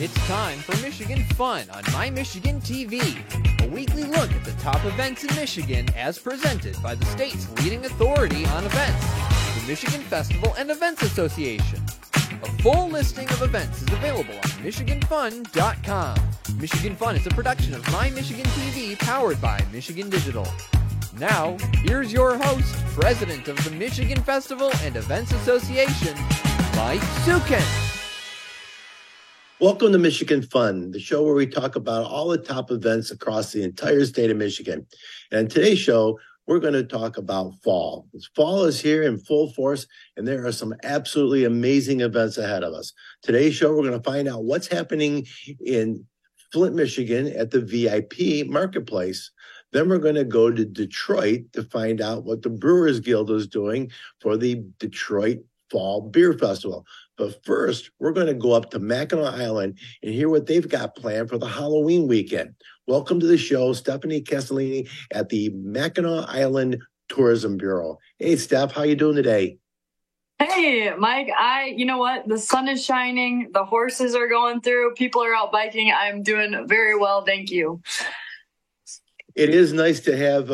It's time for Michigan Fun on My Michigan TV, a weekly look at the top events in Michigan as presented by the state's leading authority on events, the Michigan Festival and Events Association. A full listing of events is available on MichiganFun.com. Michigan Fun is a production of My Michigan TV powered by Michigan Digital. Now, here's your host, President of the Michigan Festival and Events Association, Mike Sukin. Welcome to Michigan Fun, the show where we talk about all the top events across the entire state of Michigan. And in today's show, we're going to talk about fall. Fall is here in full force, and there are some absolutely amazing events ahead of us. Today's show, we're going to find out what's happening in Flint, Michigan at the VIP Marketplace. Then we're going to go to Detroit to find out what the Brewers Guild is doing for the Detroit Fall Beer Festival. But first, we're going to go up to Mackinac Island and hear what they've got planned for the Halloween weekend. Welcome to the show, Stephanie Castellini at the Mackinac Island Tourism Bureau. Hey, Steph, how you doing today? Hey, Mike, you know what? The sun is shining. The horses are going through. People are out biking. I'm doing very well. Thank you. It is nice to have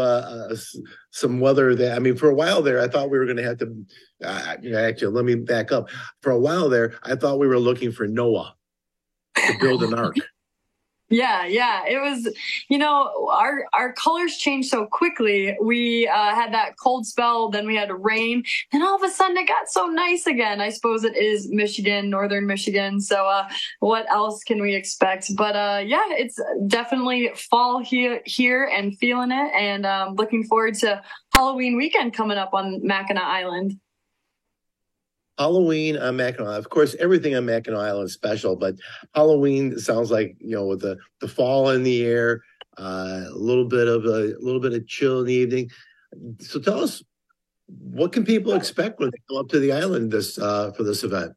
some weather that, for a while there, I thought we were going to have to, actually, let me back up. For a while there, I thought we were looking for Noah to build an ark. Yeah. It was, our colors changed so quickly. We had that cold spell, then we had rain, and all of a sudden it got so nice again. I suppose it is Michigan, northern Michigan. So what else can we expect? But it's definitely fall here and feeling it, and looking forward to Halloween weekend coming up on Mackinac Island. Halloween on Mackinac, of course, everything on Mackinac Island is special, but Halloween sounds like, with the fall in the air, a little bit of chill in the evening. So tell us, what can people expect when they come up to the island for this event?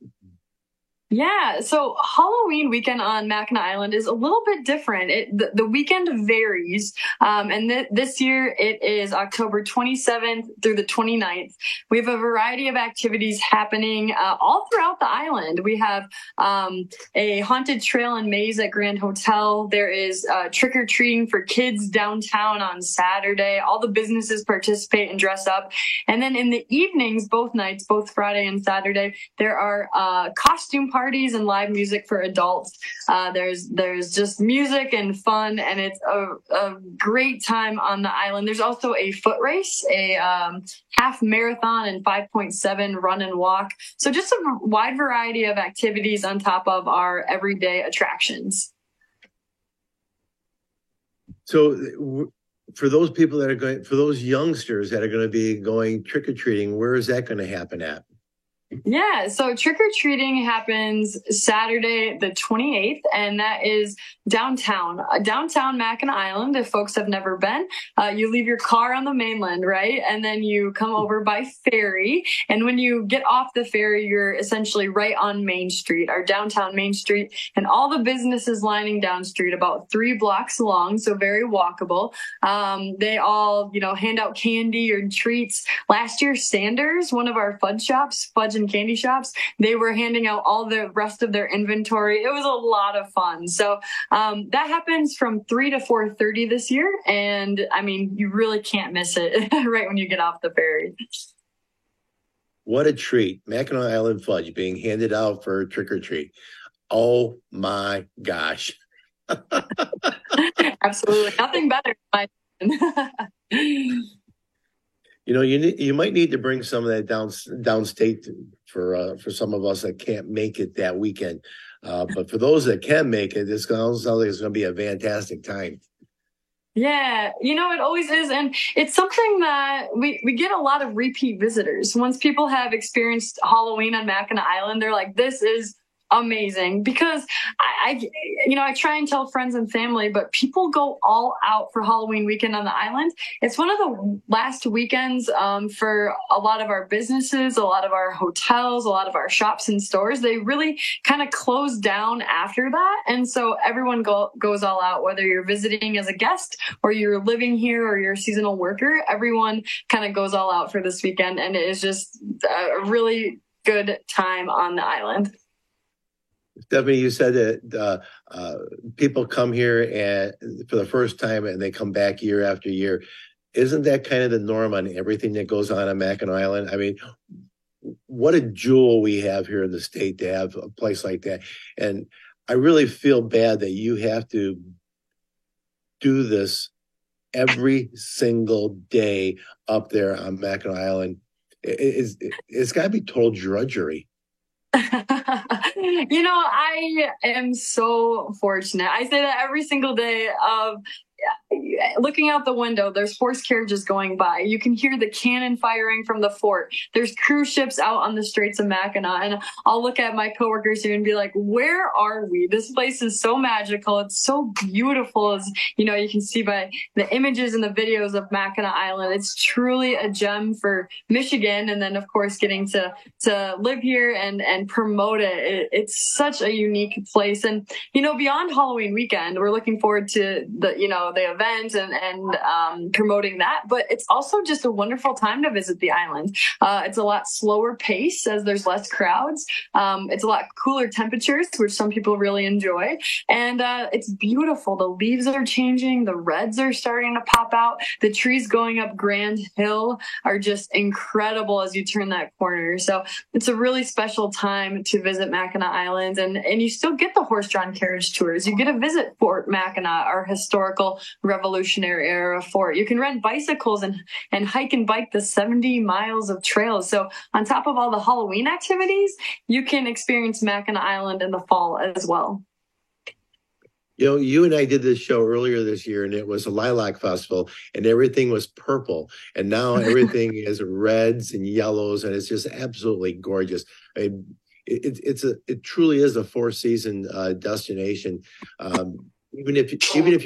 Yeah, so Halloween weekend on Mackinac Island is a little bit different. The weekend varies, and this year it is October 27th through the 29th. We have a variety of activities happening all throughout the island. We have a haunted trail and maze at Grand Hotel. There is trick-or-treating for kids downtown on Saturday. All the businesses participate and dress up. And then in the evenings, both nights, both Friday and Saturday, there are costume parties and live music for adults. There's just music and fun, and it's a great time on the island. There's also a foot race, a half marathon, and 5.7 run and walk. So just a wide variety of activities on top of our everyday attractions. So for those people for those youngsters that are going to be going trick-or-treating, where is that going to happen at? Yeah, so trick-or-treating happens Saturday the 28th, and that is downtown Mackinac Island. If folks have never been, you leave your car on the mainland, right? And then you come over by ferry. And when you get off the ferry, you're essentially right on Main Street, our downtown Main Street, and all the businesses lining down street, about 3 blocks long, so very walkable. They all, hand out candy or treats. Last year, Sanders, one of our fudge and candy shops, they were handing out all the rest of their inventory. It was a lot of fun. So that happens from 3 to 4:30 this year. And you really can't miss it right when you get off the ferry. What a treat. Mackinac Island fudge being handed out for trick or treat. Oh my gosh. Absolutely. Nothing better. You might need to bring some of that downstate for some of us that can't make it that weekend. But for those that can make it, it sounds like it's going to be a fantastic time. Yeah, it always is. And it's something that we get a lot of repeat visitors. Once people have experienced Halloween on Mackinac Island, they're like, this is amazing, because I try and tell friends and family, but people go all out for Halloween weekend on the island. It's one of the last weekends for a lot of our businesses, a lot of our hotels, a lot of our shops and stores. They really kind of close down after that. And so everyone goes all out, whether you're visiting as a guest or you're living here or you're a seasonal worker. Everyone kind of goes all out for this weekend, and it is just a really good time on the island. Stephanie, you said that people come here and for the first time and they come back year after year. Isn't that kind of the norm on everything that goes on Mackinac Island? I mean, what a jewel we have here in the state to have a place like that. And I really feel bad that you have to do this every single day up there on Mackinac Island. It's got to be total drudgery. I am so fortunate. I say that every single day of looking out the window. There's horse carriages going by. You can hear the cannon firing from the fort. There's cruise ships out on the Straits of Mackinac. And I'll look at my coworkers here and be like, where are we? This place is so magical. It's so beautiful. As you can see by the images and the videos of Mackinac Island. It's truly a gem for Michigan. And then, of course, getting to live here and promote it. It's such a unique place. And, beyond Halloween weekend, we're looking forward to the event and promoting that. But it's also just a wonderful time to visit the island. It's a lot slower pace as there's less crowds. It's a lot cooler temperatures, which some people really enjoy. And it's beautiful. The leaves are changing. The reds are starting to pop out. The trees going up Grand Hill are just incredible as you turn that corner. So it's a really special time to visit Mackinac Island. And you still get the horse-drawn carriage tours. You get to visit Fort Mackinac, our historical Revolutionary era fort. You can rent bicycles and hike and bike the 70 miles of trails. So on top of all the Halloween activities, you can experience Mackinac Island in the fall as well. You and I did this show earlier this year, and it was a lilac festival, and everything was purple. And now everything is reds and yellows, and it's just absolutely gorgeous. I mean, it truly is a four-season destination. Even if you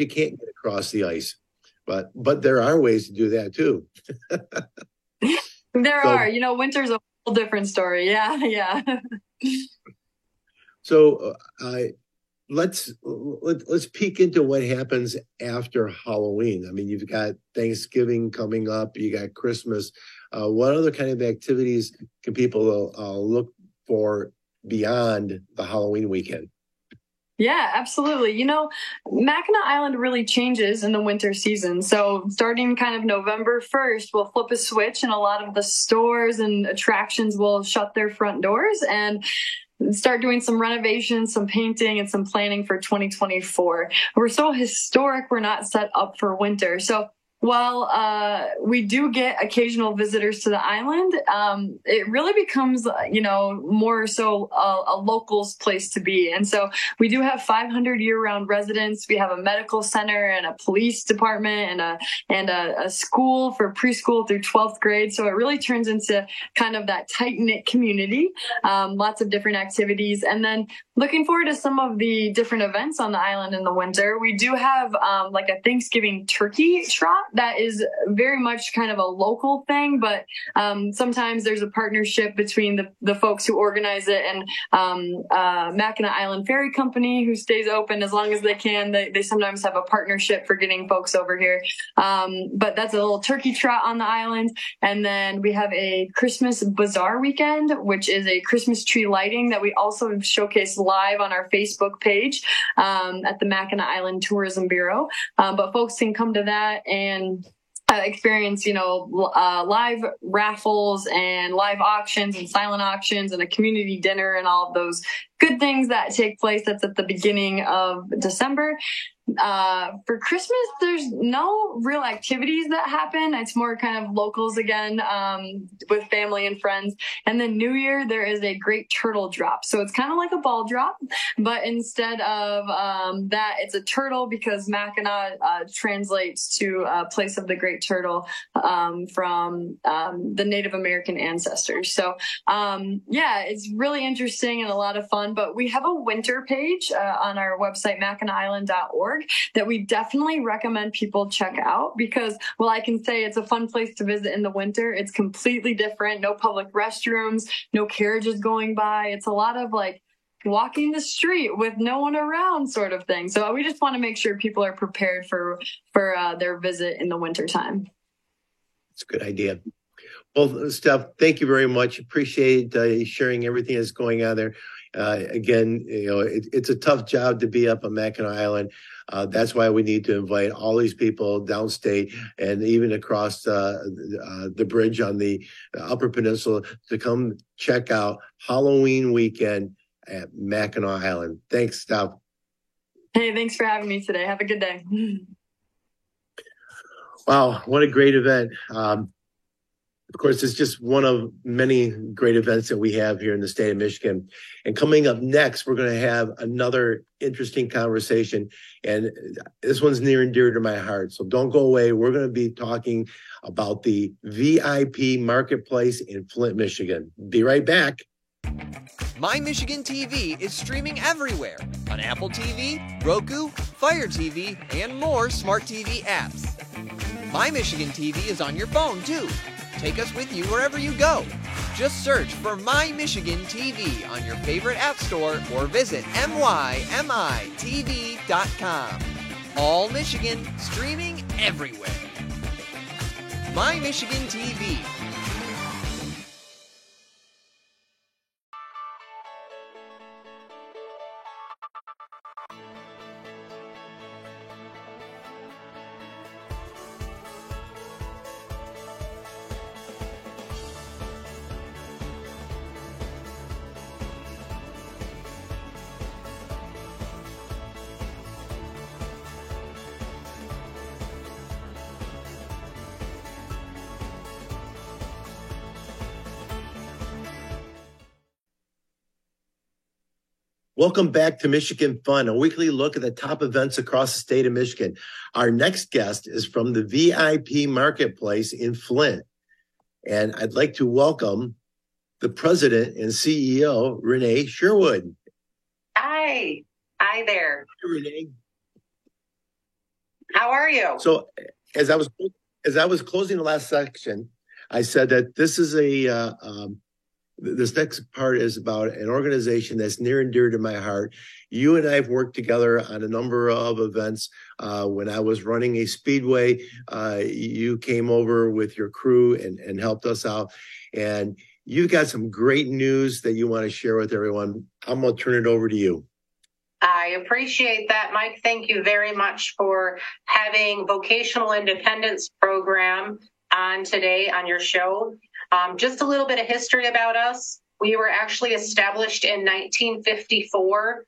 can't get across the ice, but there are ways to do that too. There are, winter's a whole different story. Yeah. So let's peek into what happens after Halloween. I mean, you've got Thanksgiving coming up, you got Christmas. What other kind of activities can people look for beyond the Halloween weekend? Yeah, absolutely. Mackinac Island really changes in the winter season. So starting kind of November 1st, we'll flip a switch and a lot of the stores and attractions will shut their front doors and start doing some renovations, some painting, and some planning for 2024. We're so historic, we're not set up for winter. So while we do get occasional visitors to the island, it really becomes, more so a locals place to be. And so we do have 500 year-round residents. We have a medical center and a police department and a school for preschool through 12th grade. So it really turns into kind of that tight-knit community, lots of different activities. And then looking forward to some of the different events on the island in the winter. We do have like a Thanksgiving turkey trot that is very much kind of a local thing, but sometimes there's a partnership between the folks who organize it and Mackinac Island Ferry Company, who stays open as long as they can. They sometimes have a partnership for getting folks over here. But that's a little turkey trot on the island. And then we have a Christmas bazaar weekend, which is a Christmas tree lighting that we also showcase live on our Facebook page at the Mackinac Island Tourism Bureau. But folks can come to that and experience, live raffles and live auctions and silent auctions and a community dinner and all of those good things that take place. That's at the beginning of December. For Christmas, there's no real activities that happen. It's more kind of locals again, with family and friends. And then New Year, there is a great turtle drop. So it's kind of like a ball drop, but instead of that, it's a turtle because Mackinac translates to place of the great turtle from the Native American ancestors. So it's really interesting and a lot of fun. But we have a winter page on our website, MackinaCisland.org, that we definitely recommend people check out because, well, I can say it's a fun place to visit in the winter. It's completely different. No public restrooms, no carriages going by. It's a lot of like walking the street with no one around sort of thing. So we just want to make sure people are prepared for their visit in the wintertime. It's a good idea. Well, Steph, thank you very much. Appreciate sharing everything that's going on there. Again, it's a tough job to be up on Mackinac Island. That's why we need to invite all these people downstate and even across the bridge on the Upper Peninsula to come check out Halloween weekend at Mackinac Island. Thanks, Steph. Hey, thanks for having me today. Have a good day. Wow, what a great event. Of course, it's just one of many great events that we have here in the state of Michigan. And coming up next, we're going to have another interesting conversation. And this one's near and dear to my heart. So don't go away. We're going to be talking about the VIP Marketplace in Flint, Michigan. Be right back. My Michigan TV is streaming everywhere on Apple TV, Roku, Fire TV, and more smart TV apps. My Michigan TV is on your phone too. Take us with you wherever you go. Just search for My Michigan TV on your favorite app store or visit mymitv.com. All Michigan, streaming everywhere. My Michigan TV. Welcome back to Michigan Fun, a weekly look at the top events across the state of Michigan. Our next guest is from the VIP Marketplace in Flint. And I'd like to welcome the president and CEO, Renee Sherwood. Hi. Hi there. Hi, Renee. How are you? So as I was closing the last section, I said that this is this next part is about an organization that's near and dear to my heart. You and I have worked together on a number of events. When I was running a speedway, you came over with your crew and helped us out. And you've got some great news that you want to share with everyone. I'm going to turn it over to you. I appreciate that, Mike. Thank you very much for having Vocational Independence Program on today on your show. Just a little bit of history about us. We were actually established in 1954,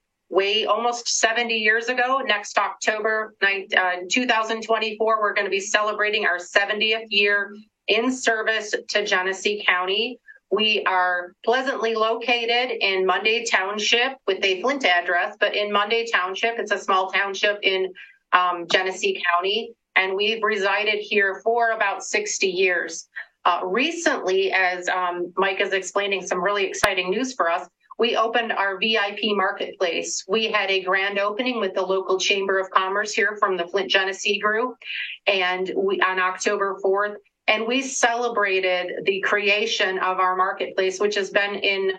almost 70 years ago. Next October 2024, we're going to be celebrating our 70th year in service to Genesee County. We are pleasantly located in Monday Township with a Flint address, but in Monday Township, it's a small township in Genesee County, and we've resided here for about 60 years. Recently, as Mike is explaining some really exciting news for us, we opened our VIP Marketplace. We had a grand opening with the local Chamber of Commerce here from the Flint Genesee Group, and on October 4th, and we celebrated the creation of our marketplace, which has been in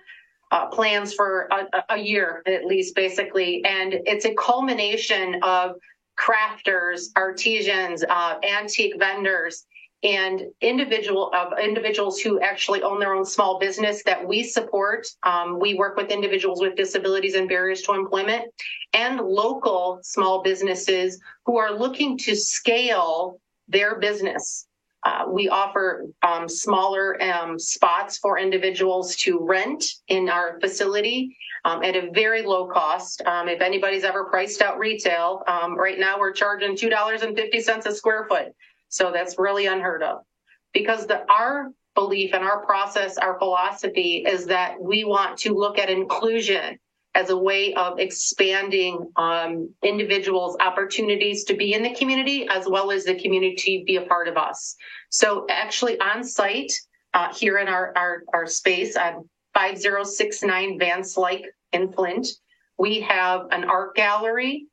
plans for a year at least, basically, and it's a culmination of crafters, artisans, antique vendors, and individuals who actually own their own small business that we support. We work with individuals with disabilities and barriers to employment, and local small businesses who are looking to scale their business. We offer smaller spots for individuals to rent in our facility at a very low cost. If anybody's ever priced out retail, right now we're charging $2.50 a square foot. So that's really unheard of, because our belief and our process, our philosophy is that we want to look at inclusion as a way of expanding individuals' opportunities to be in the community, as well as the community be a part of us. So actually on site here in our space on 5069 Van Slyke in Flint, we have an art gallery,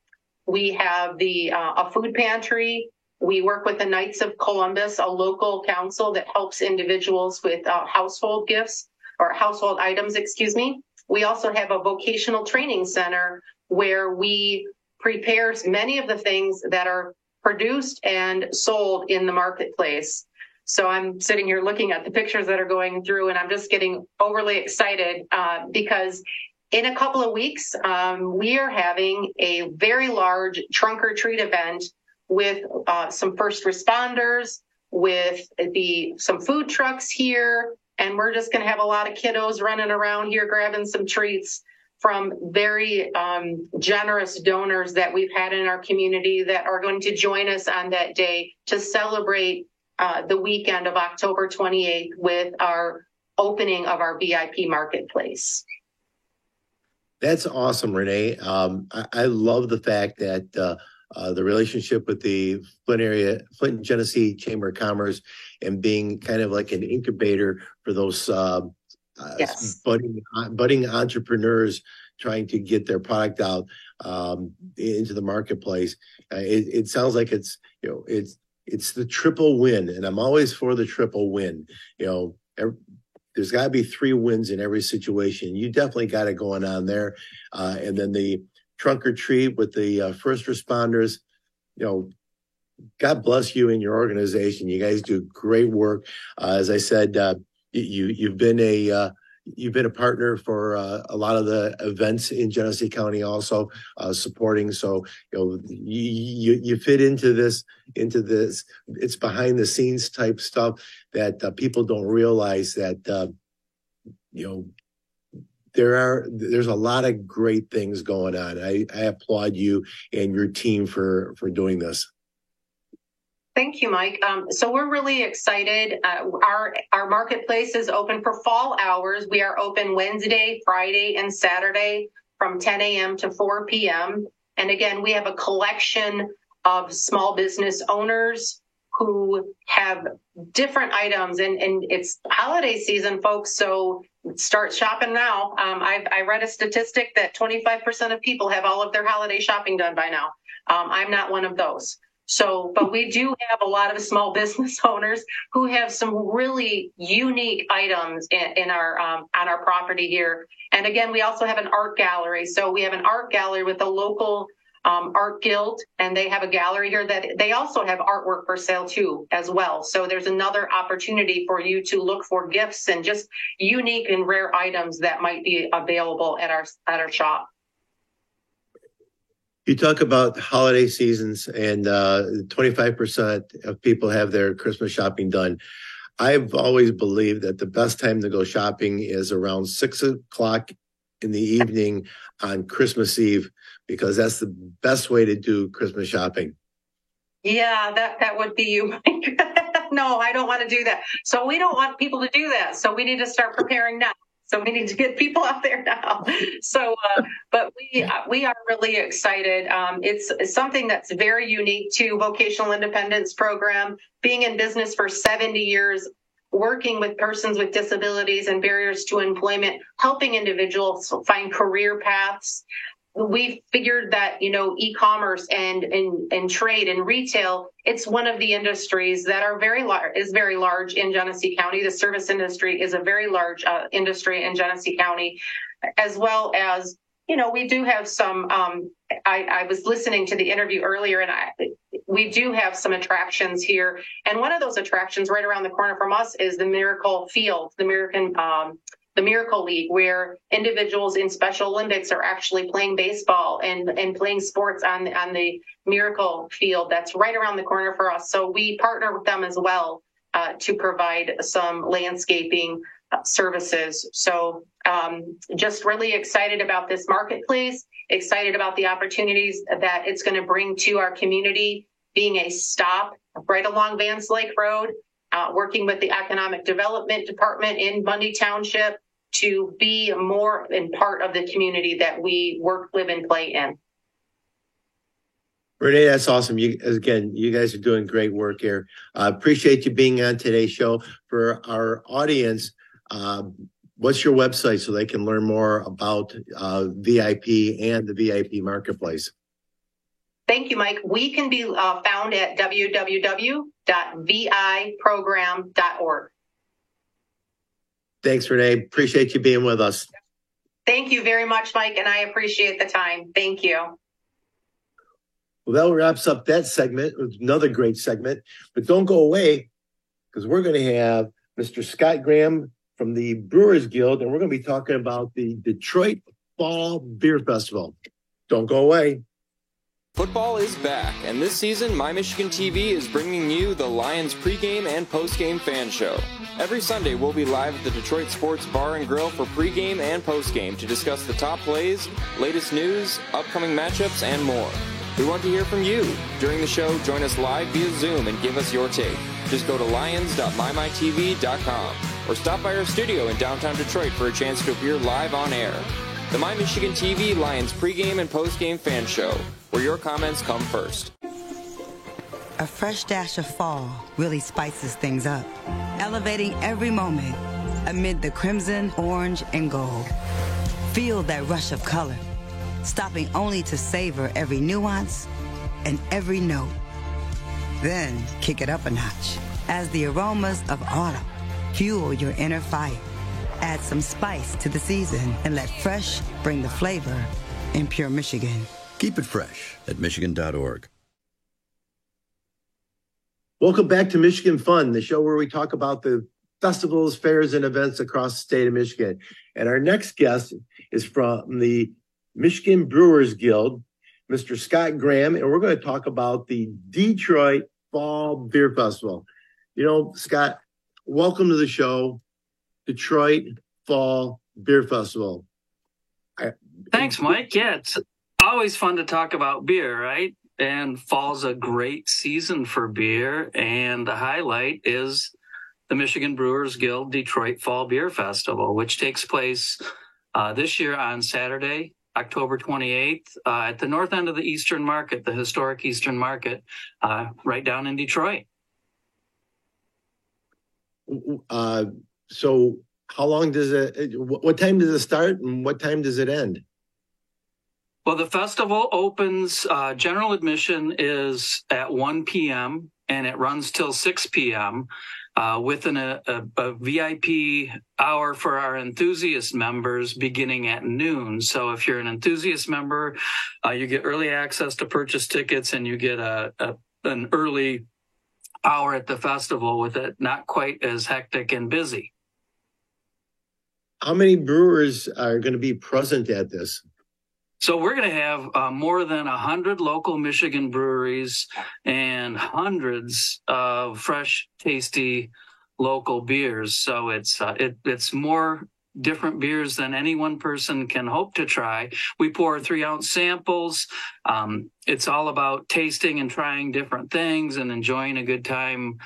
we have a food pantry. We work with the Knights of Columbus, a local council that helps individuals with household gifts or household items, excuse me. We also have a vocational training center where we prepare many of the things that are produced and sold in the marketplace. So I'm sitting here looking at the pictures that are going through, and I'm just getting overly excited because in a couple of weeks, we are having a very large trunk or treat event with some first responders, with some food trucks here, and we're just going to have a lot of kiddos running around here grabbing some treats from very generous donors that we've had in our community that are going to join us on that day to celebrate the weekend of October 28th with our opening of our VIP marketplace. That's awesome, Renee. I love the fact that the relationship with the Flint Genesee Chamber of Commerce, and being kind of like an incubator for those Yes. budding entrepreneurs trying to get their product out into the marketplace. It sounds like it's the triple win, and I'm always for the triple win. There's got to be 3 wins in every situation. You definitely got it going on there. And then the trunk or treat with the first responders, God bless you and your organization. You guys do great work. As I said, you've been a partner for a lot of the events in Genesee County, also supporting. So you fit into this. It's behind the scenes type stuff that people don't realize that there's a lot of great things going on. I applaud you and your team for doing this. Thank you, Mike. So we're really excited. Our marketplace is open for fall hours. We are open Wednesday, Friday, and Saturday from 10 a.m. to 4 p.m. And again, we have a collection of small business owners who have different items, and it's holiday season, folks. So start shopping now. I read a statistic that 25% of people have all of their holiday shopping done by now. I'm not one of those. But we do have a lot of small business owners who have some really unique items in our on our property here. And again, we also have an art gallery. So we have an art gallery with the local art guild, and they have a gallery here that they also have artwork for sale too as well. So there's another opportunity for you to look for gifts and just unique and rare items that might be available at our shop. You talk about holiday seasons, and 25% of people have their Christmas shopping done. I've always believed that the best time to go shopping is around 6 o'clock in the evening on Christmas Eve, because that's the best way to do Christmas shopping. Yeah, that would be you, Mike. No, I don't want to do that. So we don't want people to do that. So we need to start preparing now. So we need to get people out there now. So, but we are really excited. It's something that's very unique to Vocational Independence Program, being in business for 70 years, working with persons with disabilities and barriers to employment, helping individuals find career paths. We figured that, e-commerce and trade and retail, it's one of the industries that are very large in Genesee County. The service industry is a very large industry in Genesee County, as well as, we do have some, I was listening to the interview earlier, and we do have some attractions here. And one of those attractions right around the corner from us is the Miracle Field, the Miracle League, where individuals in Special Olympics are actually playing baseball and playing sports on the Miracle Field that's right around the corner for us. So we partner with them as well to provide some landscaping services. So just really excited about this marketplace, excited about the opportunities that it's going to bring to our community, being a stop right along Vance Lake Road, working with the Economic Development Department in Bundy Township, to be more in part of the community that we work, live, and play in. Renee, that's awesome. You guys are doing great work here. Appreciate you being on today's show. For our audience, what's your website so they can learn more about VIP and the VIP marketplace? Thank you, Mike. We can be found at www.viprogram.org. Thanks, Renee. Appreciate you being with us. Thank you very much, Mike, and I appreciate the time. Thank you. Well, that wraps up that segment. It was another great segment. But don't go away, because we're going to have Mr. Scott Graham from the Brewers Guild, and we're going to be talking about the Detroit Fall Beer Festival. Don't go away. Football is back, and this season, My Michigan TV is bringing you the Lions pregame and postgame fan show. Every Sunday, we'll be live at the Detroit Sports Bar and Grill for pregame and postgame to discuss the top plays, latest news, upcoming matchups, and more. We want to hear from you. During the show, join us live via Zoom and give us your take. Just go to lions.mymytv.com or stop by our studio in downtown Detroit for a chance to appear live on air. The My Michigan TV Lions pregame and postgame fan show, where your comments come first. A fresh dash of fall really spices things up, elevating every moment amid the crimson, orange, and gold. Feel that rush of color, stopping only to savor every nuance and every note. Then kick it up a notch as the aromas of autumn fuel your inner fire. Add some spice to the season and let fresh bring the flavor in pure Michigan. Keep it fresh at Michigan.org. Welcome back to Michigan Fun, the show where we talk about the festivals, fairs, and events across the state of Michigan. And our next guest is from the Michigan Brewers Guild, Mr. Scott Graham, and we're going to talk about the Detroit Fall Beer Festival. You know, Scott, welcome to the show. Detroit Fall Beer Festival. Thanks, Mike. Yeah, it's always fun to talk about beer, right? And fall's a great season for beer, and the highlight is the Michigan Brewers Guild Detroit Fall Beer Festival, which takes place this year on Saturday, October 28th, at the north end of the Eastern Market, the historic Eastern Market, right down in Detroit. So how long does what time does it start and what time does it end? Well, the festival opens, general admission is at 1 p.m. and it runs till 6 p.m. With a VIP hour for our enthusiast members beginning at noon. So if you're an enthusiast member, you get early access to purchase tickets and you get an early hour at the festival with it not quite as hectic and busy. How many brewers are going to be present at this? So we're going to have more than 100 local Michigan breweries and hundreds of fresh, tasty local beers. So it's more different beers than any one person can hope to try. We pour 3-ounce samples. It's all about tasting and trying different things and enjoying a good time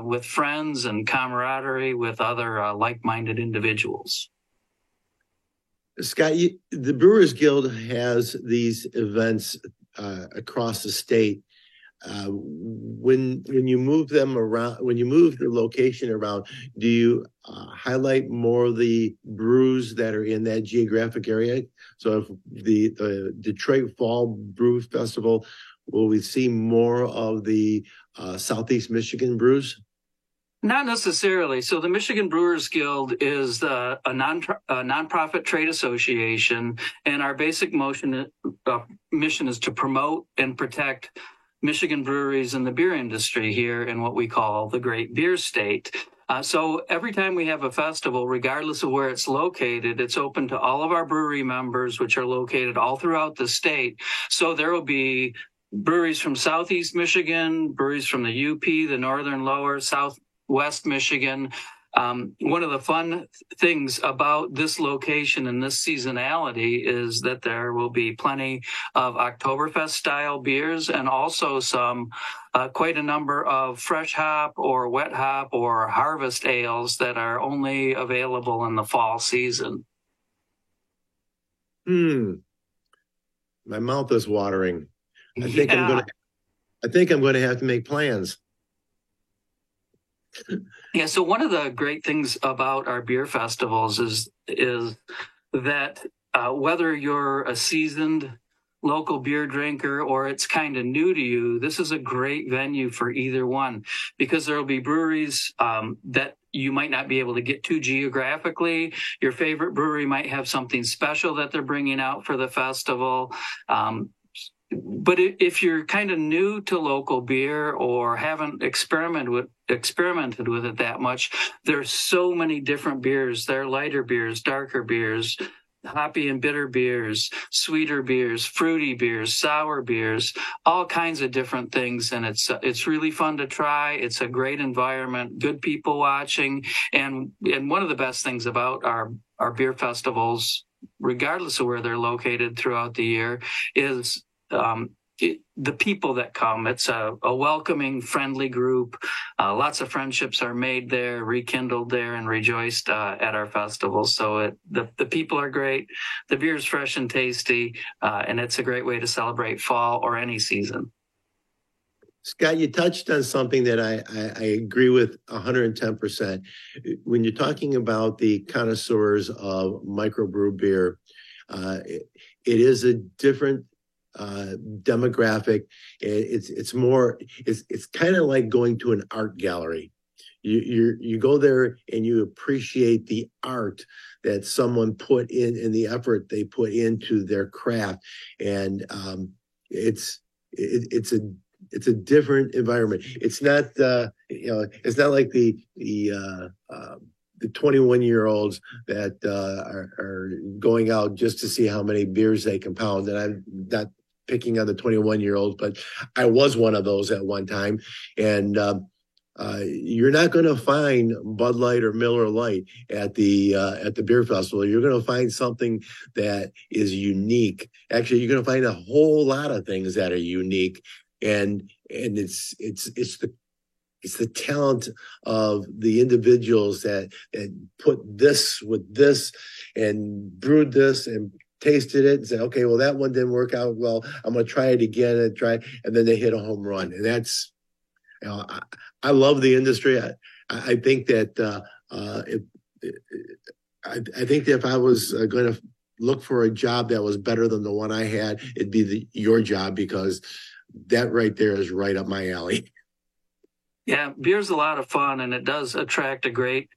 with friends and camaraderie with other like-minded individuals. Scott, the Brewers Guild has these events across the state. When you move them around, when you move the location around, do you highlight more of the brews that are in that geographic area? So if the Detroit Fall Brew Festival, will we see more of the Southeast Michigan brews? Not necessarily. So the Michigan Brewers Guild is a nonprofit trade association, and our basic mission is to promote and protect Michigan breweries and the beer industry here in what we call the Great Beer State. So every time we have a festival, regardless of where it's located, it's open to all of our brewery members, which are located all throughout the state. So there will be breweries from Southeast Michigan, breweries from the UP, the Northern Lower, Southwest Michigan. One of the fun things about this location and this seasonality is that there will be plenty of Oktoberfest style beers and also some quite a number of fresh hop or wet hop or harvest ales that are only available in the fall season. My mouth is watering. I think I'm going to have to make plans. Yeah, so one of the great things about our beer festivals is that whether you're a seasoned local beer drinker or it's kind of new to you, this is a great venue for either one, because there will be breweries that you might not be able to get to geographically. Your favorite brewery might have something special that they're bringing out for the festival. But if you're kind of new to local beer or haven't experimented with it that much, there's so many different beers. There are lighter beers, darker beers, hoppy and bitter beers, sweeter beers, fruity beers, sour beers, all kinds of different things. And it's really fun to try. It's a great environment, good people watching. And one of the best things about our beer festivals, regardless of where they're located throughout the year, is the people that come. It's a welcoming, friendly group. Lots of friendships are made there, rekindled there, and rejoiced at our festivals. So the people are great. The beer is fresh and tasty, and it's a great way to celebrate fall or any season. Scott, you touched on something that I agree with 110%. When you're talking about the connoisseurs of microbrew beer, it is a different demographic. It's kind of like going to an art gallery. You go there and you appreciate the art that someone put in the effort they put into their craft, and it's a different environment. It's not it's not like the 21-year-olds that are going out just to see how many beers they can pound. And I'm not picking on the 21-year-olds, but I was one of those at one time. And you're not going to find Bud Light or Miller Lite at the beer festival. You're going to find something that is unique. Actually, you're going to find a whole lot of things that are unique, and it's the talent of the individuals that put this with this and brewed this and tasted it and said, okay, well, that one didn't work out well. I'm going to try it again and then they hit a home run. And that's, I love the industry. I think that I think that if I was going to look for a job that was better than the one I had, it'd be your job, because that right there is right up my alley. Yeah, beer's a lot of fun, and it does attract a great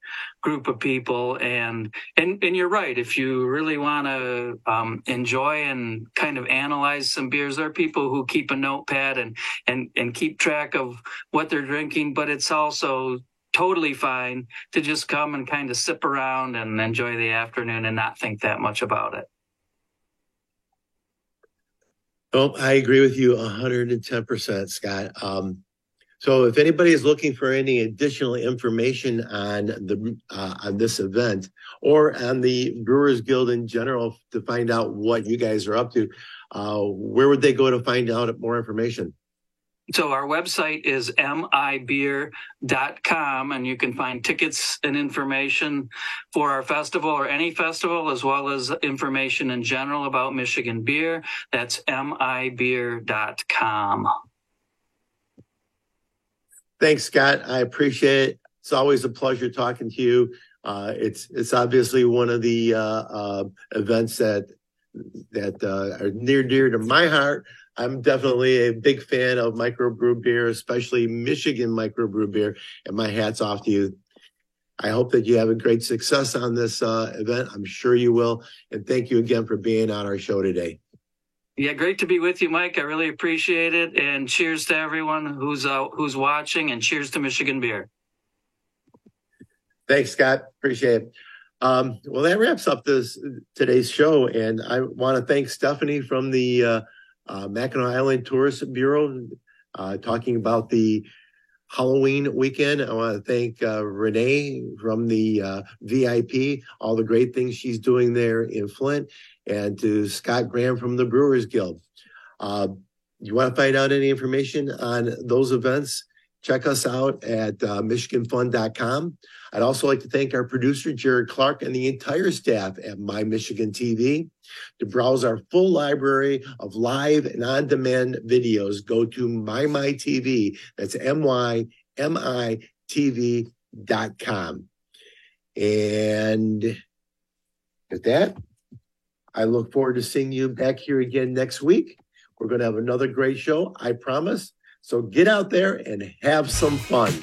group of people. And you're right. If you really want to enjoy and kind of analyze some beers, there are people who keep a notepad and keep track of what they're drinking. But it's also totally fine to just come and kind of sip around and enjoy the afternoon and not think that much about it. Oh, I agree with you 110%, Scott. So if anybody is looking for any additional information on this event or on the Brewers Guild in general to find out what you guys are up to, where would they go to find out more information? So our website is mibeer.com, and you can find tickets and information for our festival or any festival, as well as information in general about Michigan beer. That's mibeer.com. Thanks, Scott. I appreciate it. It's always a pleasure talking to you. It's obviously one of the events that are near dear to my heart. I'm definitely a big fan of microbrew beer, especially Michigan microbrew beer, and my hat's off to you. I hope that you have a great success on this event. I'm sure you will. And thank you again for being on our show today. Yeah, great to be with you, Mike. I really appreciate it. And cheers to everyone who's watching, and cheers to Michigan beer. Thanks, Scott. Appreciate it. Well, that wraps up today's show. And I want to thank Stephanie from the Mackinac Island Tourist Bureau talking about the Halloween weekend. I want to thank Renee from the VIP, all the great things she's doing there in Flint, and to Scott Graham from the Brewers Guild. You want to find out any information on those events? Check us out at MichiganFun.com. I'd also like to thank our producer, Jared Clark, and the entire staff at My Michigan TV. To browse our full library of live and on-demand videos, go to MyTV. That's MyMITV.com. And with that, I look forward to seeing you back here again next week. We're going to have another great show, I promise. So get out there and have some fun.